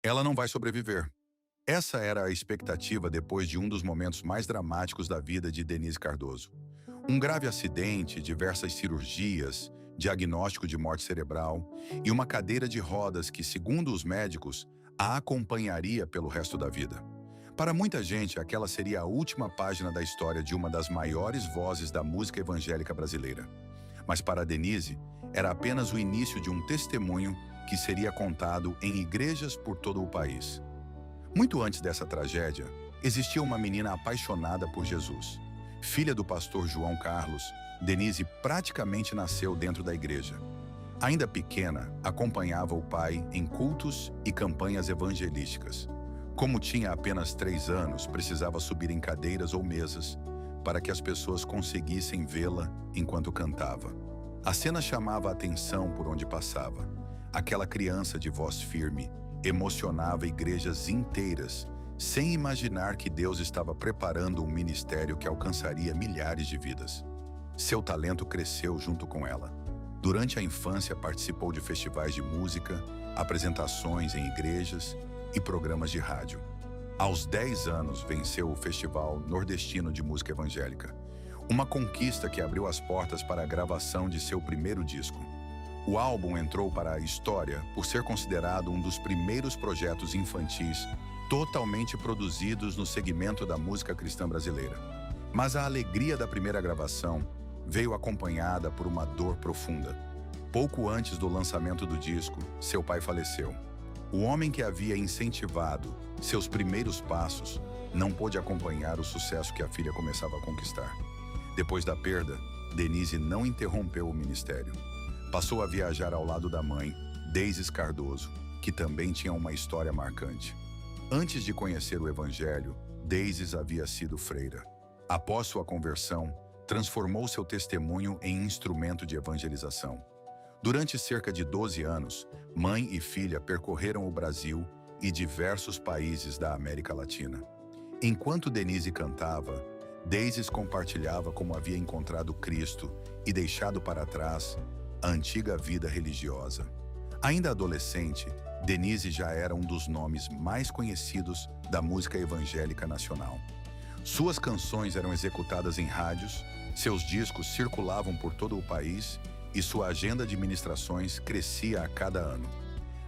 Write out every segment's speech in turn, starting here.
Ela não vai sobreviver. Essa era a expectativa depois de um dos momentos mais dramáticos da vida de Denise Cardoso. Um grave acidente, diversas cirurgias, diagnóstico de morte cerebral e uma cadeira de rodas que, segundo os médicos, a acompanharia pelo resto da vida. Para muita gente, aquela seria a última página da história de uma das maiores vozes da música evangélica brasileira. Mas para Denise, era apenas o início de um testemunho que seria contado em igrejas por todo o país. Muito antes dessa tragédia, existia uma menina apaixonada por Jesus. Filha do pastor João Carlos, Denise praticamente nasceu dentro da igreja. Ainda pequena, acompanhava o pai em cultos e campanhas evangelísticas. Como tinha apenas 3 anos, precisava subir em cadeiras ou mesas para que as pessoas conseguissem vê-la enquanto cantava. A cena chamava a atenção por onde passava. Aquela criança de voz firme emocionava igrejas inteiras, sem imaginar que Deus estava preparando um ministério que alcançaria milhares de vidas. Seu talento cresceu junto com ela. Durante a infância, participou de festivais de música, apresentações em igrejas e programas de rádio. Aos 10 anos, venceu o Festival Nordestino de Música Evangélica, uma conquista que abriu as portas para a gravação de seu primeiro disco. O álbum entrou para a história por ser considerado um dos primeiros projetos infantis totalmente produzidos no segmento da música cristã brasileira. Mas a alegria da primeira gravação veio acompanhada por uma dor profunda. Pouco antes do lançamento do disco, seu pai faleceu. O homem que havia incentivado seus primeiros passos não pôde acompanhar o sucesso que a filha começava a conquistar. Depois da perda, Denise não interrompeu o ministério. Passou a viajar ao lado da mãe, Deises Cardoso, que também tinha uma história marcante. Antes de conhecer o Evangelho, Deises havia sido freira. Após sua conversão, transformou seu testemunho em instrumento de evangelização. Durante cerca de 12 anos, mãe e filha percorreram o Brasil e diversos países da América Latina. Enquanto Denise cantava, Deises compartilhava como havia encontrado Cristo e deixado para trás a antiga vida religiosa. Ainda adolescente, Denise já era um dos nomes mais conhecidos da música evangélica nacional. Suas canções eram executadas em rádios, seus discos circulavam por todo o país e sua agenda de ministrações crescia a cada ano.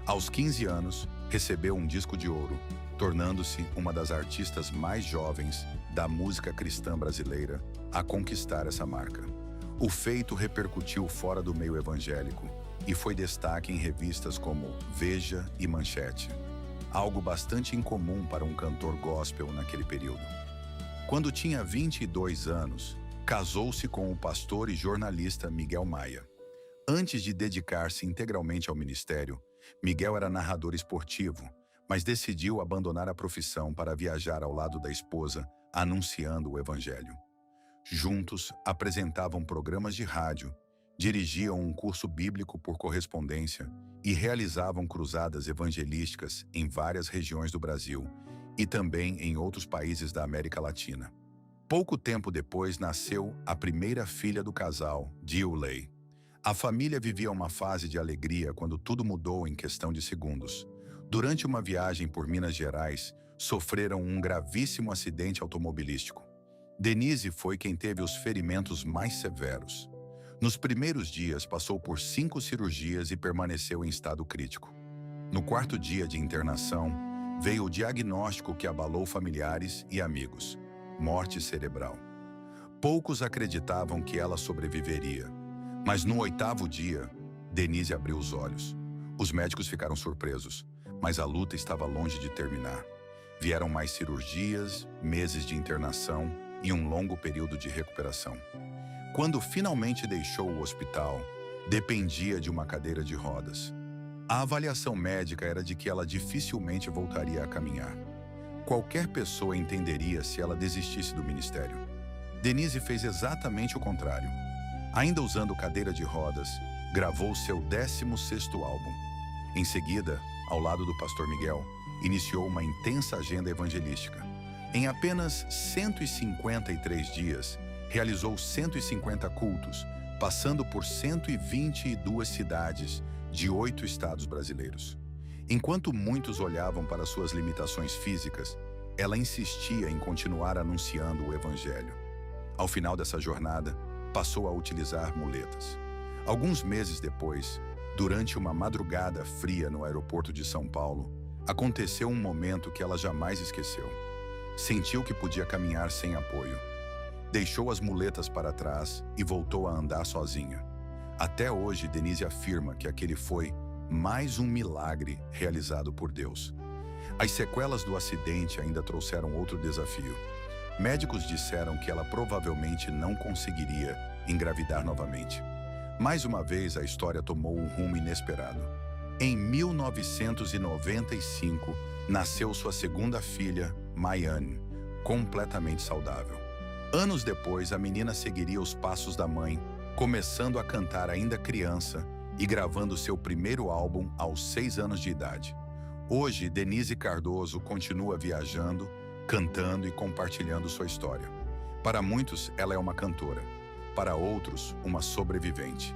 Aos 15 anos, recebeu um disco de ouro, tornando-se uma das artistas mais jovens da música cristã brasileira a conquistar essa marca. O feito repercutiu fora do meio evangélico e foi destaque em revistas como Veja e Manchete, algo bastante incomum para um cantor gospel naquele período. Quando tinha 22 anos, casou-se com o pastor e jornalista Miguel Maia. Antes de dedicar-se integralmente ao ministério, Miguel era narrador esportivo, mas decidiu abandonar a profissão para viajar ao lado da esposa, anunciando o evangelho. Juntos, apresentavam programas de rádio, dirigiam um curso bíblico por correspondência e realizavam cruzadas evangelísticas em várias regiões do Brasil e também em outros países da América Latina. Pouco tempo depois, nasceu a primeira filha do casal, Diulei. A família vivia uma fase de alegria quando tudo mudou em questão de segundos. Durante uma viagem por Minas Gerais, sofreram um gravíssimo acidente automobilístico. Denise foi quem teve os ferimentos mais severos. Nos primeiros dias, passou por 5 cirurgias e permaneceu em estado crítico. No 4º dia de internação, veio o diagnóstico que abalou familiares e amigos: morte cerebral. Poucos acreditavam que ela sobreviveria, mas no 8º dia, Denise abriu os olhos. Os médicos ficaram surpresos, mas a luta estava longe de terminar. Vieram mais cirurgias, meses de internação e um longo período de recuperação. Quando finalmente deixou o hospital, dependia de uma cadeira de rodas. A avaliação médica era de que ela dificilmente voltaria a caminhar. Qualquer pessoa entenderia se ela desistisse do ministério. Denise fez exatamente o contrário. Ainda usando cadeira de rodas, gravou seu 16º álbum. Em seguida, ao lado do pastor Miguel, iniciou uma intensa agenda evangelística. Em apenas 153 dias, realizou 150 cultos, passando por 122 cidades de 8 estados brasileiros. Enquanto muitos olhavam para suas limitações físicas, ela insistia em continuar anunciando o Evangelho. Ao final dessa jornada, passou a utilizar muletas. Alguns meses depois, durante uma madrugada fria no aeroporto de São Paulo, aconteceu um momento que ela jamais esqueceu. Sentiu que podia caminhar sem apoio. Deixou as muletas para trás e voltou a andar sozinha. Até hoje, Denise afirma que aquele foi mais um milagre realizado por Deus. As sequelas do acidente ainda trouxeram outro desafio. Médicos disseram que ela provavelmente não conseguiria engravidar novamente. Mais uma vez, a história tomou um rumo inesperado. Em 1995, nasceu sua segunda filha, Maiane, completamente saudável. Anos depois, a menina seguiria os passos da mãe, começando a cantar ainda criança e gravando seu primeiro álbum aos 6 anos de idade. Hoje, Denise Cardoso continua viajando, cantando e compartilhando sua história. Para muitos, ela é uma cantora. Para outros, uma sobrevivente.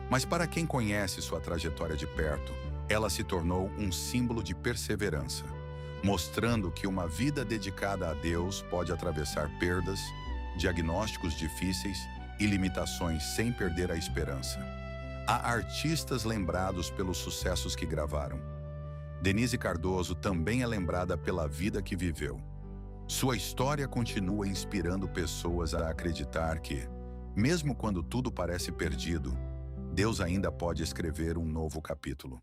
Mas para quem conhece sua trajetória de perto, ela se tornou um símbolo de perseverança, mostrando que uma vida dedicada a Deus pode atravessar perdas, diagnósticos difíceis e limitações sem perder a esperança. Há artistas lembrados pelos sucessos que gravaram. Denise Cardoso também é lembrada pela vida que viveu. Sua história continua inspirando pessoas a acreditar que, mesmo quando tudo parece perdido, Deus ainda pode escrever um novo capítulo.